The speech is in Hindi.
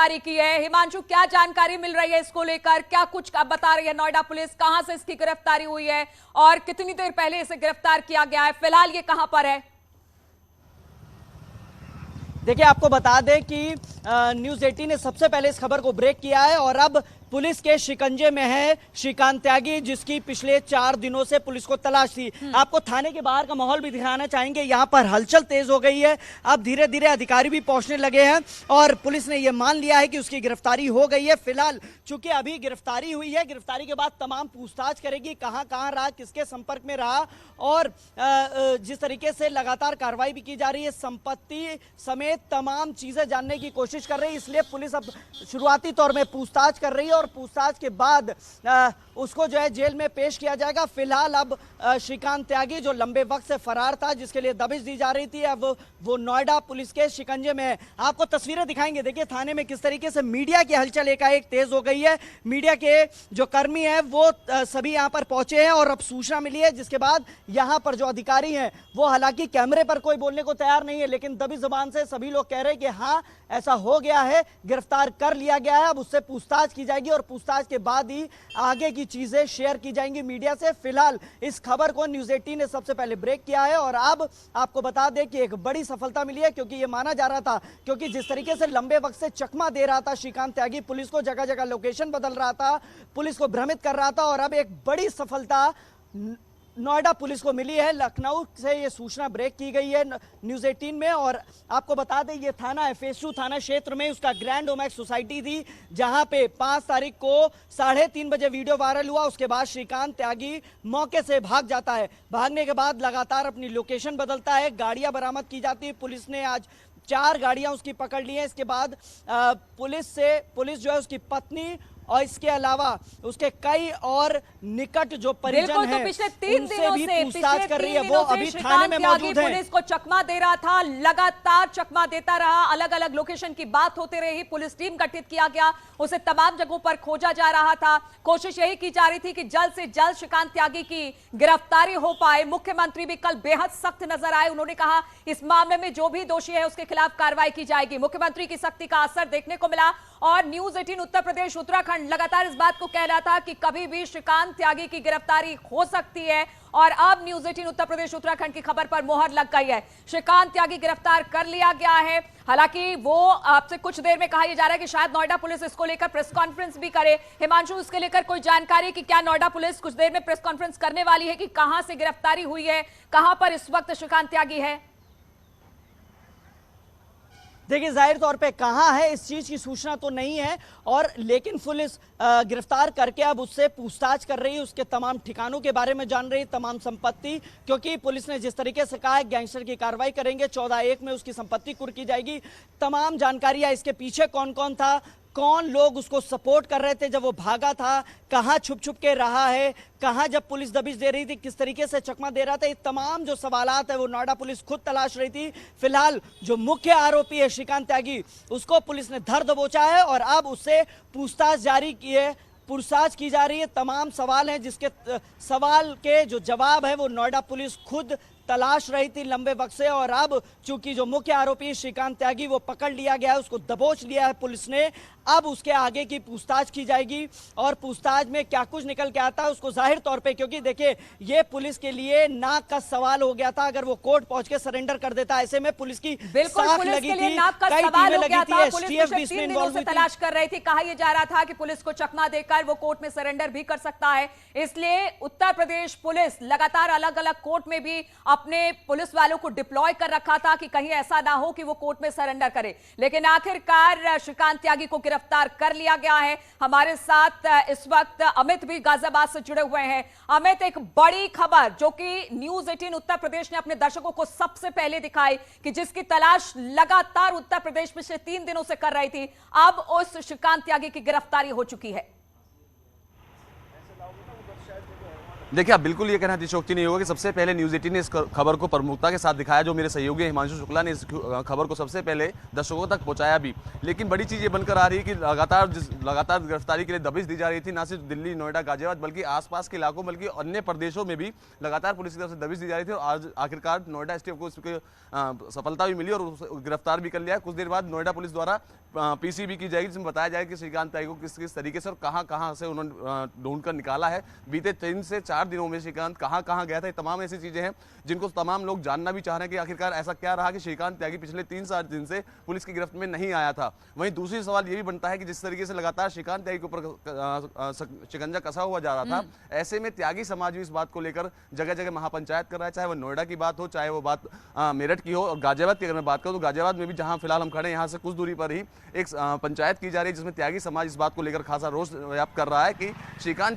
गिरफ्तारी की है। हिमांशु, क्या जानकारी मिल रही है इसको लेकर? क्या कुछ बता रही है नोएडा पुलिस? कहां से इसकी गिरफ्तारी हुई है और कितनी देर पहले इसे गिरफ्तार किया गया है? फिलहाल ये कहां पर है? देखिए, आपको बता दें कि न्यूज़ 18 ने सबसे पहले इस खबर को ब्रेक किया है और अब पुलिस के शिकंजे में है श्रीकांत त्यागी, जिसकी पिछले 4 दिनों से पुलिस को तलाश थी। आपको थाने के बाहर का माहौल भी दिखाना चाहेंगे। यहाँ पर हलचल तेज हो गई है। अब धीरे धीरे अधिकारी भी पहुंचने लगे हैं और पुलिस ने यह मान लिया है कि उसकी गिरफ्तारी हो गई है। फिलहाल चूंकि अभी गिरफ्तारी हुई है, गिरफ्तारी के बाद तमाम पूछताछ करेगी, कहां कहां रहा, किसके संपर्क में रहा और जिस तरीके से लगातार कार्रवाई भी की जा रही है, संपत्ति समेत तमाम चीजें जानने की कोशिश कर रही है। इसलिए पुलिस अब शुरुआती तौर में पूछताछ कर रही है और पूछताछ के बाद उसको जो है जेल में पेश किया जाएगा। फिलहाल अब श्रीकांत त्यागी, जो लंबे वक्त से फरार था, जिसके लिए दबिश दी जा रही थी, अब वो नोएडा पुलिस के शिकंजे में है। आपको तस्वीरें दिखाएंगे। देखिए थाने में किस तरीके से मीडिया की हलचल एकाएक तेज हो गई है। मीडिया के जो कर्मी हैं वो सभी यहां पर पहुंचे हैं और अब सूचना मिली है, जिसके बाद यहां पर जो अधिकारी हैं वो हालांकि कैमरे पर कोई बोलने को तैयार नहीं है, लेकिन दबी जुबान से सभी लोग कह रहे हैं कि हाँ, ऐसा हो गया है, गिरफ्तार कर लिया गया है। अब उससे पूछताछ की जाएगी और पूछताछ के बाद ही आगे की चीजें शेयर की जाएंगी मीडिया से। फिलहाल इस खबर को न्यूज़ 18 ने सबसे पहले ब्रेक किया है और अब आपको बता दें कि एक बड़ी सफलता मिली है, क्योंकि यह माना जा रहा था, क्योंकि जिस तरीके से लंबे वक्त से चकमा दे रहा था श्रीकांत त्यागी, पुलिस को जगह जगह लोकेशन बदल रहा था, पुलिस को भ्रमित कर रहा था, और अब एक बड़ी सफलता नोएडा पुलिस को मिली है। लखनऊ से ये सूचना ब्रेक की गई है न्यूज़ 18 में। और आपको बता दें ये थाना है फेज 2 थाना क्षेत्र में, उसका ग्रैंड ओमैक्स सोसाइटी थी, जहां पे 5 तारीख को 3:30 बजे वीडियो वायरल हुआ। उसके बाद श्रीकांत त्यागी मौके से भाग जाता है। भागने के बाद लगातार अपनी लोकेशन बदलता है, गाड़ियां बरामद की जाती है। पुलिस ने आज 4 गाड़ियां उसकी पकड़ ली हैं। इसके बाद पुलिस जो है उसकी पत्नी और इसके अलावा उसके कई और निकट जो परिजन हैं, तो पिछले 3 दिनों से पूछताछ कर रही है। वो अभी थाने में मौजूद है। पुलिस को चकमा दे रहा था, लगातार चकमा देता रहा, अलग अलग लोकेशन की बात होती रही, पुलिस टीम गठित किया गया, उसे तमाम जगहों पर खोजा जा रहा था। कोशिश यही की जा रही थी कि जल्द से जल्द श्रीकांत त्यागी की गिरफ्तारी हो पाए। मुख्यमंत्री भी कल बेहद सख्त नजर आए। उन्होंने कहा इस मामले में जो भी दोषी है उसके खिलाफ कार्रवाई की जाएगी। मुख्यमंत्री की सख्ती का असर देखने को मिला और न्यूज़ 18 उत्तर प्रदेश उत्तराखंड लगातार इस बात को कह रहा था कि कभी भी श्रीकांत त्यागी की गिरफ्तारी हो सकती है और अब न्यूज़ 18 उत्तर प्रदेश उत्तराखंड की खबर पर मोहर लग गई है। श्रीकांत त्यागी गिरफ्तार कर लिया गया है। हालांकि वो आपसे कुछ देर में कहा यह जा रहा है कि शायद नोएडा पुलिस इसको लेकर प्रेस कॉन्फ्रेंस भी करे। हिमांशु, इसके लेकर कोई जानकारी कि क्या नोएडा पुलिस कुछ देर में प्रेस कॉन्फ्रेंस करने वाली है कि कहां से गिरफ्तारी हुई है, कहां पर इस वक्त श्रीकांत त्यागी है? देखिए, जाहिर तौर पे कहाँ है इस चीज की सूचना तो नहीं है, और लेकिन पुलिस गिरफ्तार करके अब उससे पूछताछ कर रही है, उसके तमाम ठिकानों के बारे में जान रही है, तमाम संपत्ति, क्योंकि पुलिस ने जिस तरीके से कहा है गैंगस्टर की कार्रवाई करेंगे, 14/1 में उसकी संपत्ति कुर्क की जाएगी। तमाम जानकारियां, इसके पीछे कौन कौन था, कौन लोग उसको सपोर्ट कर रहे थे जब वो भागा था, कहां छुप छुप के रहा है, कहां जब पुलिस दबिश दे रही थी किस तरीके से चकमा दे रहा था, ये तमाम जो सवालात है वो नोएडा पुलिस खुद तलाश रही थी। फिलहाल जो मुख्य आरोपी है श्रीकांत त्यागी, उसको पुलिस ने धर दबोचा है और अब उससे पूछताछ जारी की है, पूछताछ की जा रही है। तमाम सवाल हैं जिसके सवाल के जो जवाब है वो नोएडा पुलिस खुद तलाश रही थी लंबे वक्त से, और अब चूंकि जो मुख्य आरोपी श्रीकांत त्यागी वो पकड़ लिया गया है, उसको दबोच लिया है पुलिस ने, अब उसके आगे की पूछताछ की जाएगी और पूछताछ में क्या कुछ निकल के आता है उसको जाहिर तौर पे, क्योंकि देखिए ये पुलिस के लिए नाक का सवाल हो गया था। अगर वो कोर्ट पहुंच के सरेंडर कर देता, ऐसे में पुलिस की साख लगी थी, कई टीमें लगी थी, एसटीएफ भी इसमें इन्वॉल्व हुई थी, तलाश कर रही थी। कहा यह जा रहा था कि पुलिस को चकमा देकर वो कोर्ट में सरेंडर भी कर सकता है, इसलिए उत्तर प्रदेश पुलिस लगातार अलग अलग कोर्ट में भी अपने पुलिस वालों को डिप्लॉय कर रखा था कि कहीं ऐसा ना हो कि वो कोर्ट में सरेंडर करे। लेकिन आखिरकार श्रीकांत त्यागी को गिरफ्तार कर लिया गया है। हमारे साथ इस वक्त अमित भी गाजियाबाद से जुड़े हुए हैं। अमित, एक बड़ी खबर जो कि न्यूज़ 18 उत्तर प्रदेश ने अपने दर्शकों को सबसे पहले दिखाई कि जिसकी तलाश लगातार उत्तर प्रदेश पिछले 3 दिनों से कर रही थी, अब उस श्रीकांत त्यागी की गिरफ्तारी हो चुकी है। देखिए, आप बिल्कुल ये कहना अतिशयोक्ति नहीं होगा कि सबसे पहले न्यूज़ 18 ने इस खबर को प्रमुखता के साथ दिखाया। जो मेरे सहयोगी हिमांशु शुक्ला ने इस खबर को सबसे पहले दर्शकों तक पहुंचाया भी। लेकिन बड़ी चीज़ ये बनकर आ रही है कि लगातार गिरफ्तारी के लिए दबिश दी जा रही थी, ना सिर्फ दिल्ली, नोएडा, गाजियाबाद, बल्कि आसपास के इलाकों, बल्कि अन्य प्रदेशों में भी लगातार पुलिस की तरफ से दबिश दी जा रही थी। और आज आखिरकार नोएडा एसटीएफ को इसकी सफलता भी मिली और गिरफ्तार भी कर लिया। कुछ देर बाद नोएडा पुलिस द्वारा पीसीबी की जाएगी, जिसमें बताया जाएगा कि श्रीकांत त्यागी को किस किस तरीके से और कहां से उन्होंने ढूंढ कर निकाला है। बीते 3 से 4 दिनों में श्रीकांत कहां गया था, ये तमाम ऐसी चीजें हैं जिनको तमाम लोग जानना भी चाह रहे हैं कि आखिरकार ऐसा क्या रहा कि श्रीकांत त्यागी पिछले 3-4 दिन से पुलिस की गिरफ्त में नहीं आया था। वहीं दूसरी सवाल ये भी बनता है कि जिस तरीके से लगातार श्रीकांत त्यागी के ऊपर शिकंजा कसा हुआ जा रहा था, ऐसे में त्यागी समाज भी इस बात को लेकर जगह जगह महापंचायत कर रहा है, चाहे वो नोएडा की बात हो, चाहे वो बात मेरठ की हो, और गाजियाबाद की अगर मैं बात करूं तो गाजियाबाद में भी जहां फिलहाल हम खड़े हैं, यहां से कुछ दूरी पर ही एक पंचायत की जा रही है, जिसमें त्यागी समाज इस बात को लेकर खासा रोष व्यक्त कर रहा है कि श्रीकांत